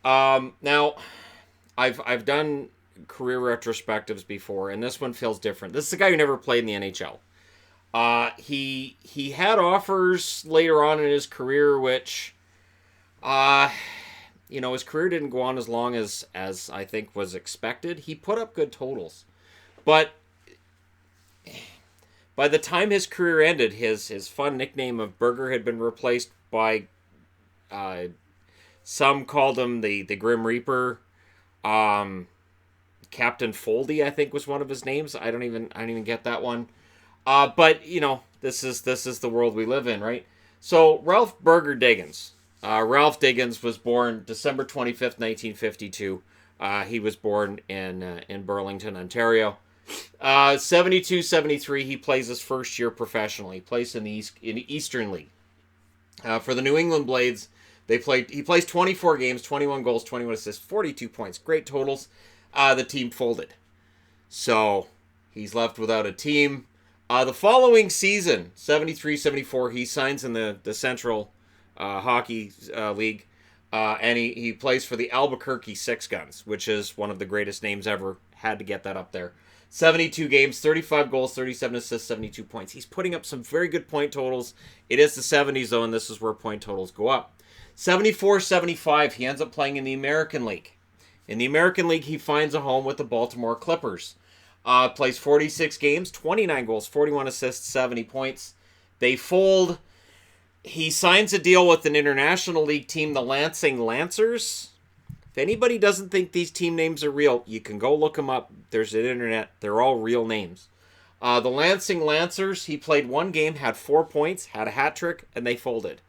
Now, I've done career retrospectives before, and this one feels different. This is a guy who never played in the NHL. He had offers later on in his career, which, uh, his career didn't go on as long as I think was expected. He put up good totals, but by the time his career ended, his fun nickname of Burger had been replaced by uh, some called him the Grim Reaper. Um, Captain Foldy, I think, was one of his names. I don't even get that one. But this is the world we live in, right? So Ralph Burger Diggins. Ralph Diggins was born December 25th, 1952. He was born in Burlington, Ontario. 72-73, he plays his first year professionally. He plays in the Eastern League. For the New England Blades, he plays 24 games, 21 goals, 21 assists, 42 points. Great totals. The team folded. So he's left without a team. The following season, 73-74, he signs in the Central Hockey League. And he plays for the Albuquerque Six Guns, which is one of the greatest names ever. Had to get that up there. 72 games, 35 goals, 37 assists, 72 points. He's putting up some very good point totals. It is the 70s, though, and this is where point totals go up. 74-75, he ends up playing in the American League. In the American League, he finds a home with the Baltimore Clippers. Plays 46 games, 29 goals, 41 assists, 70 points. They fold. He signs a deal with an International League team, the Lansing Lancers. If anybody doesn't think these team names are real, you can go look them up. There's an internet. They're all real names. The Lansing Lancers, he played one game, had 4 points, had a hat trick, and they folded.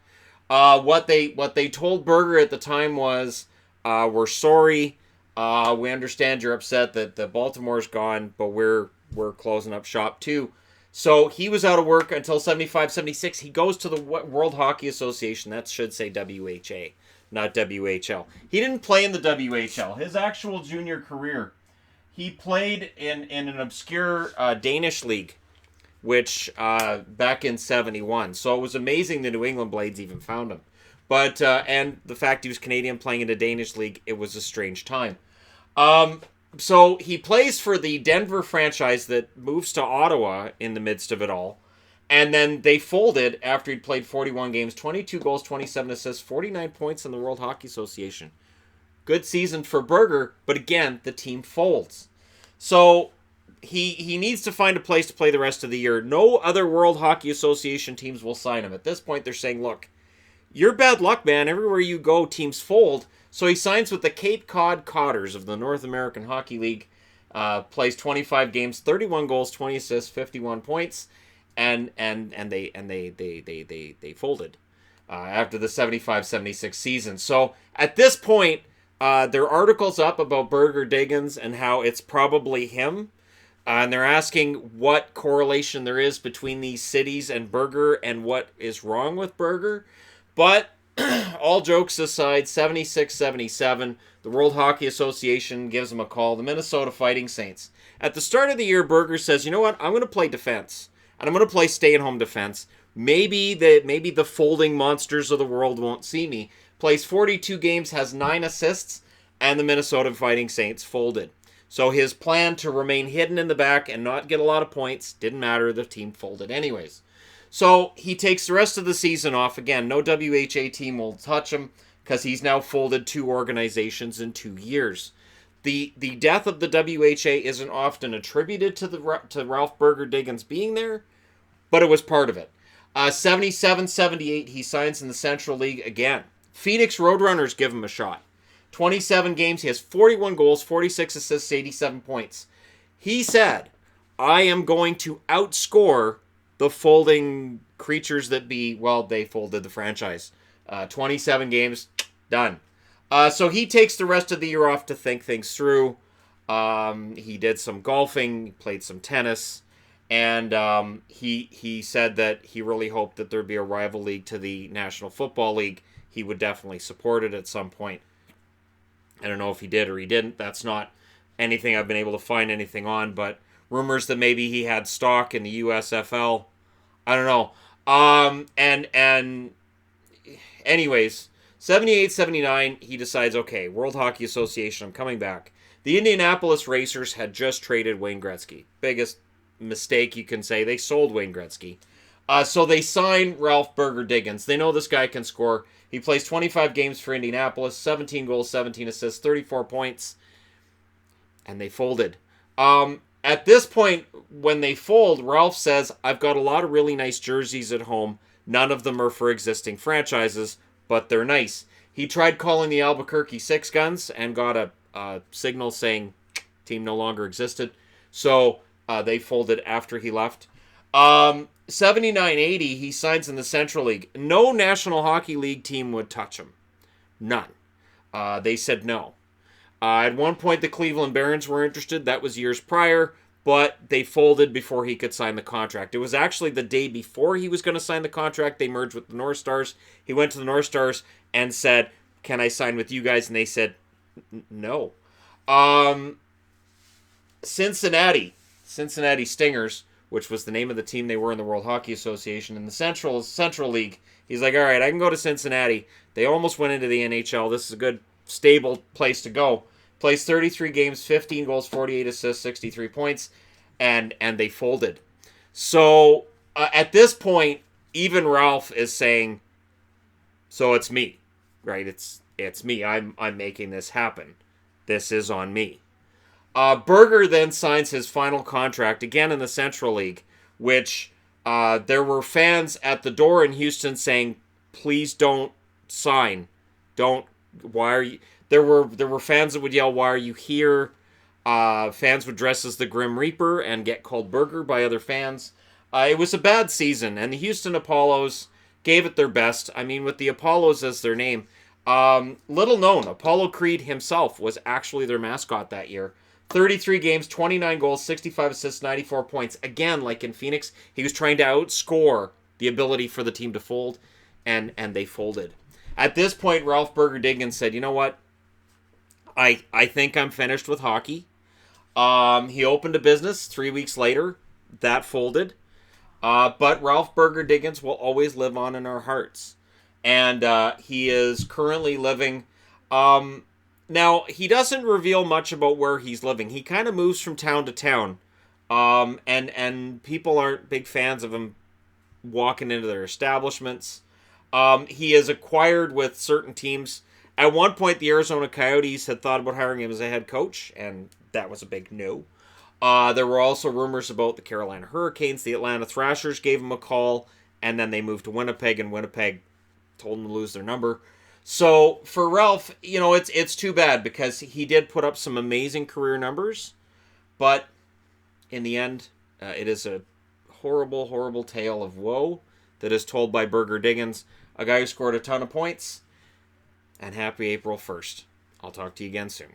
What they told Berger at the time was, we're sorry. We understand you're upset that the Baltimore's gone, but we're closing up shop too. So he was out of work until 75-76. He goes to the World Hockey Association. That should say WHA, not WHL. He didn't play in the WHL. His actual junior career, he played in an obscure Danish league, which back in 71. So it was amazing the New England Blades even found him. But and the fact he was Canadian playing in a Danish league, it was a strange time. So he plays for the Denver franchise that moves to Ottawa in the midst of it all. And then they folded after he'd played 41 games, 22 goals, 27 assists, 49 points in the World Hockey Association. Good season for Berger, but again, the team folds. So he needs to find a place to play the rest of the year. No other World Hockey Association teams will sign him. At this point, they're saying, look, you're bad luck, man. Everywhere you go, teams fold. So he signs with the Cape Cod Cotters of the North American Hockey League. Plays 25 games, 31 goals, 20 assists, 51 points, and they folded after the 75-76 season. So at this point, there are articles up about Burger Diggins and how it's probably him. And they're asking what correlation there is between these cities and Burger and what is wrong with Burger. But all jokes aside, 76-77, the World Hockey Association gives him a call, the Minnesota Fighting Saints. At the start of the year, Berger says, you know what, I'm going to play defense, and I'm going to play stay-at-home defense. Maybe the folding monsters of the world won't see me. Plays 42 games, has 9 assists, and the Minnesota Fighting Saints folded. So his plan to remain hidden in the back and not get a lot of points didn't matter. The team folded anyways. So he takes the rest of the season off. Again, no WHA team will touch him because he's now folded 2 organizations in 2 years. The death of the WHA isn't often attributed to Ralph Burger Diggins being there, but it was part of it. 77-78, he signs in the Central League again. Phoenix Roadrunners give him a shot. 27 games, he has 41 goals, 46 assists, 87 points. He said, I am going to outscore the folding creatures that be, well, they folded the franchise. 27 games, done. So he takes the rest of the year off to think things through. He did some golfing, played some tennis, and he said that he really hoped that there'd be a rival league to the National Football League. He would definitely support it at some point. I don't know if he did or he didn't. That's not anything I've been able to find anything on, but rumors that maybe he had stock in the USFL. I don't know. And anyways, 78-79, he decides, okay, World Hockey Association, I'm coming back. The Indianapolis Racers had just traded Wayne Gretzky. Biggest mistake you can say. They sold Wayne Gretzky. So they sign Ralph Burger Diggins. They know this guy can score. He plays 25 games for Indianapolis, 17 goals, 17 assists, 34 points. And they folded. At this point, when they fold, Ralph says, I've got a lot of really nice jerseys at home. None of them are for existing franchises, but they're nice. He tried calling the Albuquerque Six Guns and got a signal saying team no longer existed. So they folded after he left. 79-80, he signs in the Central League. No National Hockey League team would touch him. None. They said no. At one point, the Cleveland Barons were interested. That was years prior, but they folded before he could sign the contract. It was actually the day before he was going to sign the contract. They merged with the North Stars. He went to the North Stars and said, can I sign with you guys? And they said, no. Cincinnati Stingers, which was the name of the team they were in the World Hockey Association, in the Central League. He's like, all right, I can go to Cincinnati. They almost went into the NHL. This is a good, stable place to go. Plays 33 games, 15 goals, 48 assists, 63 points, and they folded. So at this point, even Ralph is saying, so it's me, right? It's me. I'm making this happen. This is on me. Berger then signs his final contract, again in the Central League, which there were fans at the door in Houston saying, please don't sign. Why are you... There were fans that would yell, why are you here? Fans would dress as the Grim Reaper and get called Berger by other fans. It was a bad season, and the Houston Apollos gave it their best. I mean, with the Apollos as their name. Little known, Apollo Creed himself was actually their mascot that year. 33 games, 29 goals, 65 assists, 94 points. Again, like in Phoenix, he was trying to outscore the ability for the team to fold, and they folded. At this point, Ralph Burger Diggins said, you know what? I think I'm finished with hockey. He opened a business 3 weeks later. That folded. But Ralph Burger Diggins will always live on in our hearts. And he is currently living... now, he doesn't reveal much about where he's living. He kind of moves from town to town. And people aren't big fans of him walking into their establishments. He is acquired with certain teams. At one point, the Arizona Coyotes had thought about hiring him as a head coach, and that was a big no. There were also rumors about the Carolina Hurricanes. The Atlanta Thrashers gave him a call, and then they moved to Winnipeg, and Winnipeg told him to lose their number. So for Ralph, it's too bad because he did put up some amazing career numbers, but in the end, it is a horrible, horrible tale of woe that is told by Burger Diggins, a guy who scored a ton of points. And happy April 1st. I'll talk to you again soon.